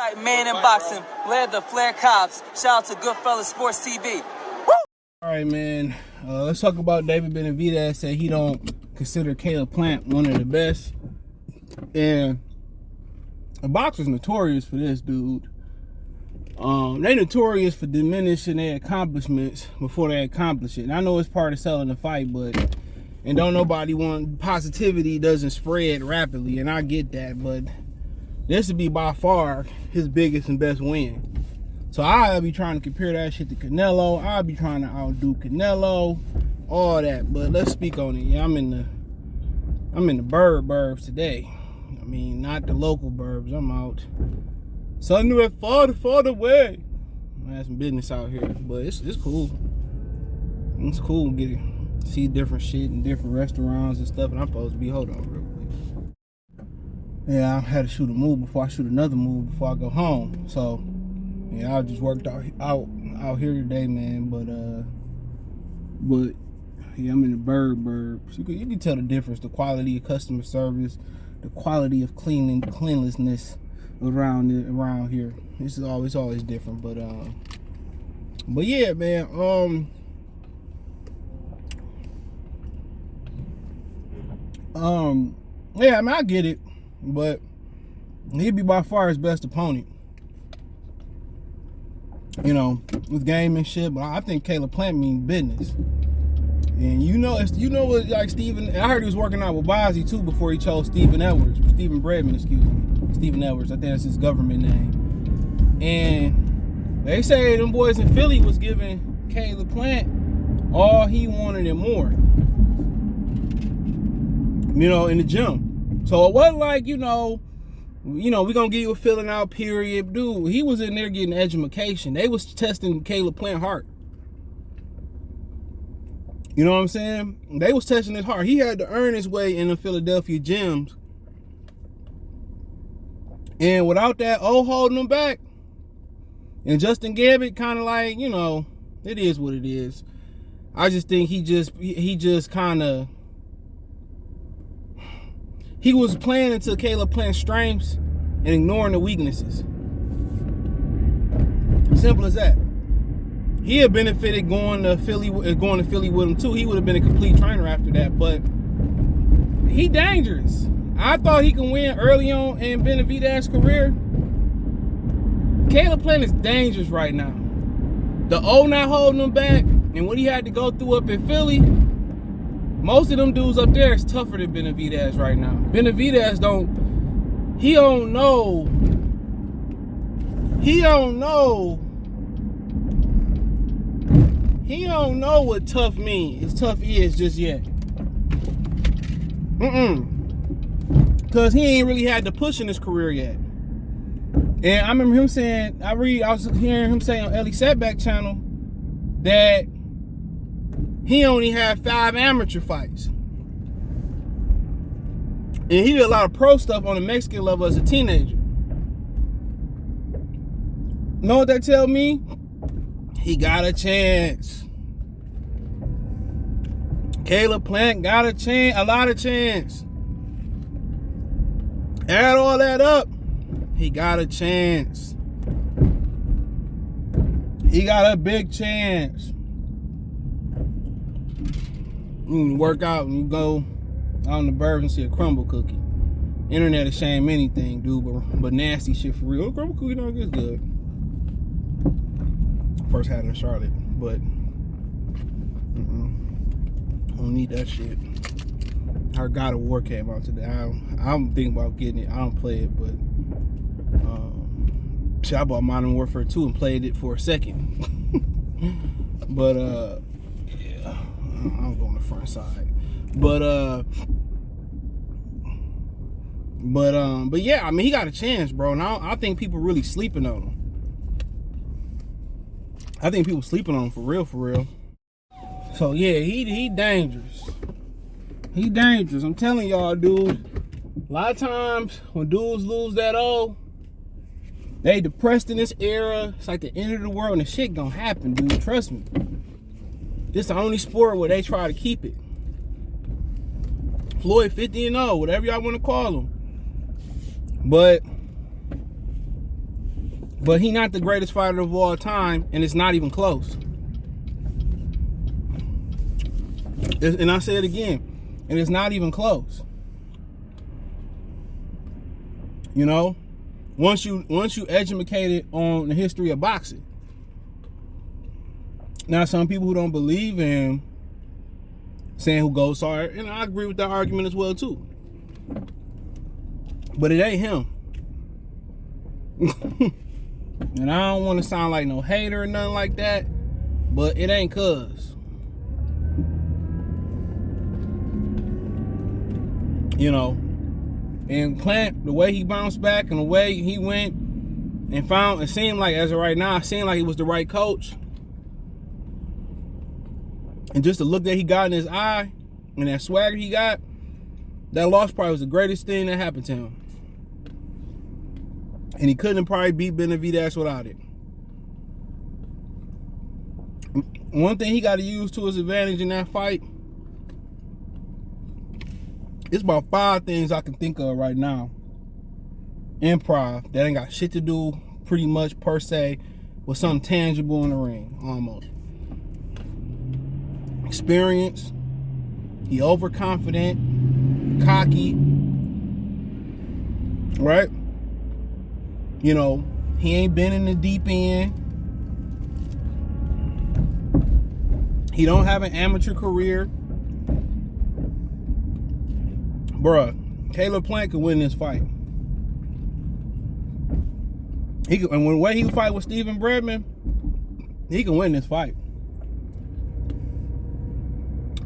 Right, man in boxing, led the Flair Cops. Shout out to Goodfellas Sports TV. Woo! All right, man. Let's talk about David Benavidez. Said he don't consider Caleb Plant one of the best. And the boxer's notorious for this, dude. They notorious for diminishing their accomplishments before they accomplish it. And I know it's part of selling the fight, but don't nobody want positivity doesn't spread rapidly, and I get that, but this would be by far his biggest and best win. So I'll be trying to compare that shit to Canelo. I'll be trying to outdo Canelo, all that. But let's speak on it. Yeah, I'm in the burbs today. I mean, not the local burbs. I'm out somewhere far away. I have some business out here, but it's cool. It's cool getting see different shit in different restaurants and stuff. And I'm supposed to be hold on real quick. Yeah, I had to shoot a move before I shoot another move before I go home. So yeah, I just worked out here today, man. But yeah, I'm in the burbs. You can tell the difference, the quality of customer service, the quality of cleanliness around here. This is always different. But yeah, man. Yeah, I mean, I get it, but he'd be by far his best opponent, you know, with game and shit. But I think Caleb Plant means business, and you know what, like Stephen. I heard he was working out with Bozzy too before he chose Stephen Bredman, excuse me, Stephen Edwards. I think that's his government name. And they say them boys in Philly was giving Caleb Plant all he wanted and more, you know, in the gym. So it wasn't like, you know, we gonna give you a filling out period. Dude, he was in there getting education. They was testing Caleb Plant heart. You know what I'm saying? They was testing his heart. He had to earn his way in the Philadelphia gyms. And without that holding him back, and Justin Gabbett kind of like, you know, it is what it is. I just think he just kind of, he was playing into Caleb Plant's strengths and ignoring the weaknesses. Simple as that. He had benefited going to Philly with him too. He would have been a complete trainer after that, but he dangerous. I thought he could win early on in Benavidez's career. Caleb Plant is dangerous right now. The not holding him back and what he had to go through up in Philly, most of them dudes up there is tougher than Benavidez right now. Benavidez don't know what tough means. It's tough is just yet. Cause he ain't really had the push in his career yet. And I remember him saying, I was hearing him say on Ellie Setback channel that he only had 5 amateur fights. And he did a lot of pro stuff on the Mexican level as a teenager. Know what that tell me? He got a chance. Caleb Plant got a lot of chance. Add all that up, he got a chance. He got a big chance. You can work out and you go out in the burbs and see a crumble cookie. Internet will shame anything, dude, but nasty shit for real. Crumble cookie don't get good. First had it in Charlotte, but don't need that shit. Our God of War came out today. I'm thinking about getting it. I don't play it, but I bought Modern Warfare 2 and played it for a second. But yeah, I'm going the front side. But yeah, I mean, he got a chance, bro. And I think people really sleeping on him. I think people sleeping on him for real. So yeah, he dangerous. He dangerous. I'm telling y'all, dude. A lot of times when dudes lose that they depressed in this era. It's like the end of the world, and the shit gonna happen, dude. Trust me. This the only sport where they try to keep it. Floyd 50-0, whatever y'all want to call him. But But he not the greatest fighter of all time, and it's not even close. And I say it again, and it's not even close. You know, once you educated on the history of boxing. Now, some people who don't believe in saying who goes hard, and I agree with that argument as well too. But it ain't him. And I don't want to sound like no hater or nothing like that, but it ain't cuz. You know, and Plant, the way he bounced back and the way he went and found, it seemed like, as of right now, it seemed like he was the right coach. And just the look that he got in his eye and that swagger he got, that loss probably was the greatest thing that happened to him. And he couldn't probably beat Benavidez without it. One thing he got to use to his advantage in that fight, it's about 5 things I can think of right now. Improv, that ain't got shit to do pretty much per se with something tangible in the ring, almost. Experience, he overconfident, cocky, right? You know, he ain't been in the deep end. He don't have an amateur career. Bruh, Caleb Plant could win this fight. And when the way he can fight with Steven Bredman, he can win this fight.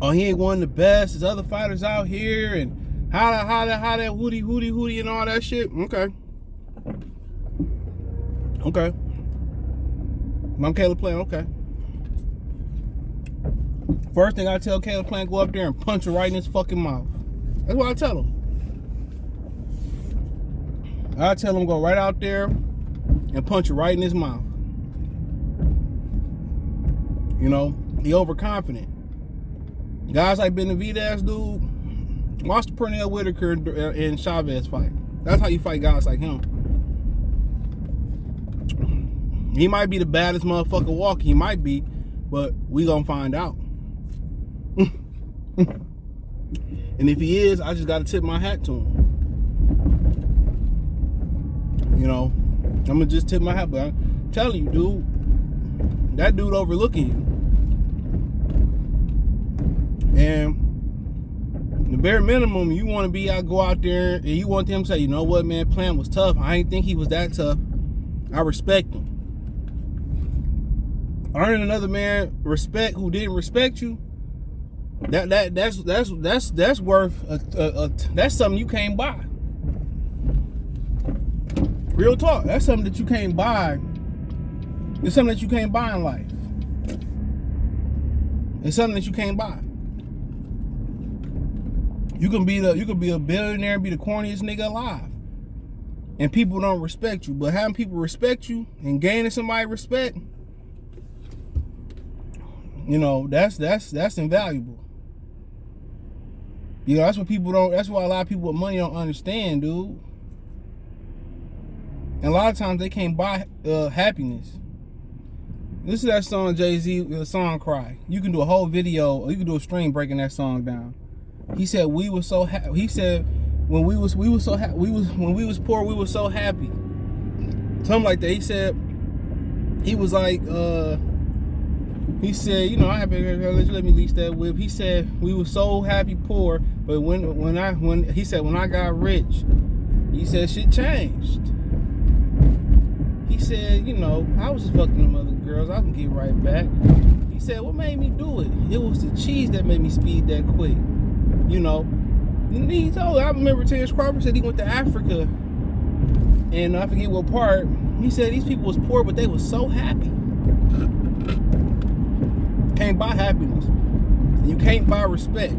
Oh, he ain't one of the best. There's other fighters out here, and how that hootie and all that shit. Okay. I'm Caleb Plant, okay. First thing I tell Caleb Plant, go up there and punch her right in his fucking mouth. That's what I tell him. I tell him go right out there and punch her right in his mouth. You know, he overconfident. Guys like Benavidez, dude, watch the Pernell Whitaker and Chavez fight. That's how you fight guys like him. He might be the baddest motherfucker walking. He might be, but we gonna find out. And if he is, I just gotta tip my hat to him. You know, I'm gonna just tip my hat, but I'm telling you, dude, that dude overlooking you. And the bare minimum, you want to be go out there and you want them to say, you know what, man, Plant was tough. I ain't think he was that tough. I respect him. Earning another man respect who didn't respect you, that's worth that's something you can't buy. Real talk. That's something that you can't buy. It's something that you can't buy in life. It's something that you can't buy. You can be a billionaire and be the corniest nigga alive, and people don't respect you. But having people respect you and gaining somebody respect, you know, that's invaluable. You know, that's what people don't. That's why a lot of people with money don't understand, dude. And a lot of times they can't buy happiness. Listen to that song, Jay-Z, the song "Cry." You can do a whole video, or you can do a stream breaking that song down. He said we were so happy. He said when we was so happy. When we was poor, we were so happy. Something like that. He said he was like he said, you know, I have let me lease that whip. He said we were so happy poor, but when he said when I got rich, he said shit changed. He said, you know, I was just fucking them other girls. I can get right back. He said, what made me do it? It was the cheese that made me speed that quick. You know, and he told. I remember Terrence Crawford said he went to Africa, and I forget what part. He said these people was poor, but they was so happy. Can't buy happiness. You can't buy respect.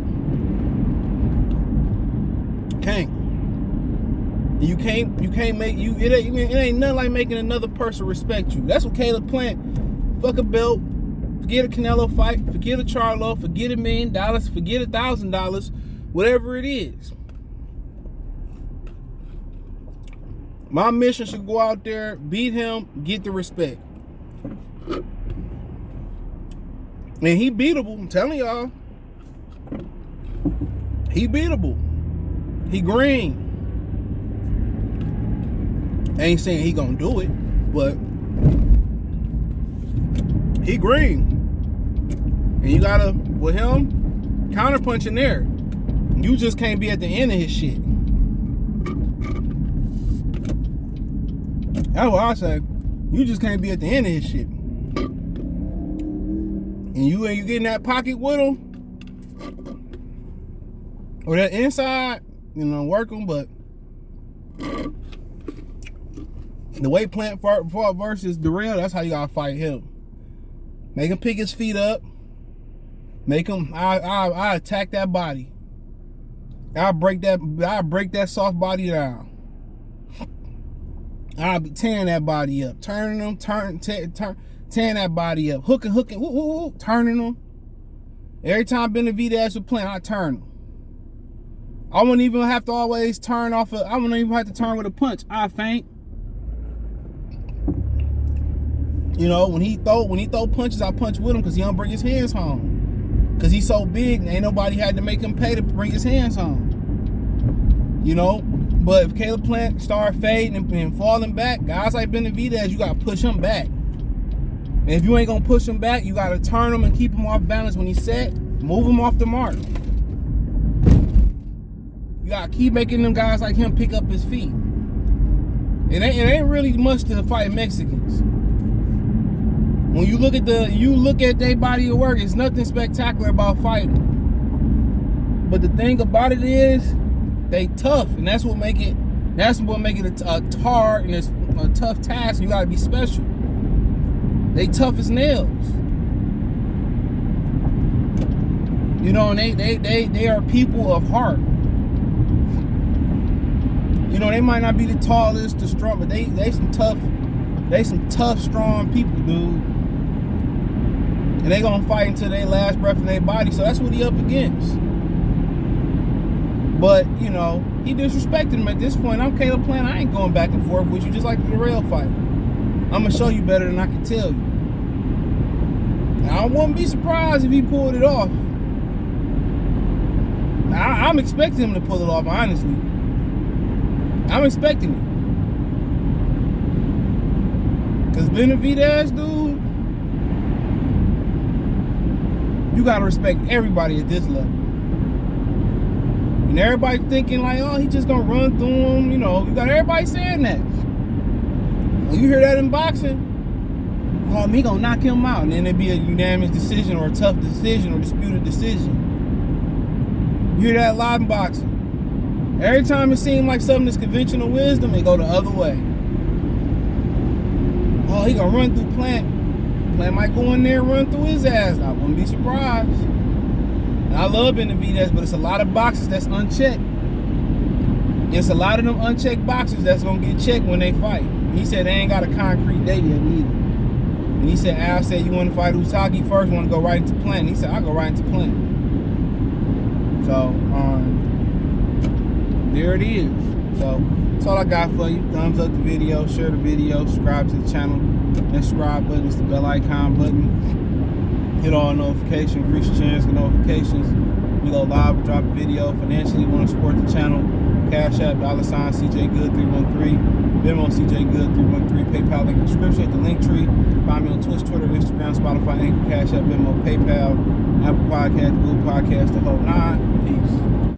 Can't. You can't make you. It ain't nothing like making another person respect you. That's what Caleb Plant. Fuck a belt. Forget a Canelo fight. Forget a Charlo. Forget $1 million. Forget $1,000. Whatever it is. My mission should go out there, beat him, get the respect. And he beatable, I'm telling y'all. He beatable. He green. I ain't saying he gonna do it, but he green. And you gotta, with him, counterpunching there. You just can't be at the end of his shit. That's what I say. You just can't be at the end of his shit. And you get in that pocket with him, or that inside, work him, but the way Plant fought versus Darrell, that's how you gotta fight him. Make him pick his feet up. Make him, I attack that body. I'll break that soft body down. I'll be tearing that body up, turning them, tearing that body up, hooking, turning them. Every time Benavidez would play, I turn them. I wouldn't even have to always turn off. I wouldn't even have to turn with a punch. I feint. When he throw punches, I punch with him because he don't bring his hands home. Because he's so big, ain't nobody had to make him pay to bring his hands home. But if Caleb Plant start fading and falling back, guys like Benavidez, you gotta push him back. And if you ain't gonna push him back, you gotta turn him and keep him off balance when he's set. Move him off the mark. You gotta keep making them guys like him pick up his feet. It ain't really much to fight Mexicans. When you look at their body of work, it's nothing spectacular about fighting. But the thing about it is, they tough, and that's what make it a hard and it's a tough task. You gotta be special. They tough as nails. And they are people of heart. They might not be the tallest, the strong, but they some tough, strong people, dude. And they gonna fight until their last breath in their body. So that's what he up against. But, he disrespected him at this point. I'm Caleb Plant. I ain't going back and forth with you, just like the Darrell fight. I'm gonna show you better than I can tell you. Now, I wouldn't be surprised if he pulled it off. I'm expecting him to pull it off, honestly. I'm expecting it. Because Benavidez, dude, you gotta respect everybody at this level. And everybody thinking like, oh, he just gonna run through him. You got everybody saying that. When you hear that in boxing, oh, he gonna knock him out. And then it'd be a unanimous decision or a tough decision or disputed decision. You hear that a lot in boxing. Every time it seems like something is conventional wisdom, it go the other way. Oh, he gonna run through Plant. Plant might go in there and run through his ass. I wouldn't be surprised. And I love Benavidez, but it's a lot of boxes that's unchecked. It's a lot of them unchecked boxes that's gonna get checked when they fight. He said they ain't got a concrete date yet neither. And he said, Al said, you want to fight Usagi first, want to go right into Plant? And he said, I'll go right into Plant. So, there it is. So, that's all I got for you. Thumbs up the video, share the video, subscribe to the channel. That subscribe button is the bell icon button. Hit all notifications, grease your chance for notifications. We go live, we drop a video. Financially, want to support the channel. Cash App, $, CJ Good 313. Venmo, CJ Good 313. PayPal link in the description. The link tree. Find me on Twitch, Twitter, Instagram, Spotify, Anchor, Cash App, Venmo, PayPal, Apple Podcasts, Google Podcasts, the whole nine. Peace.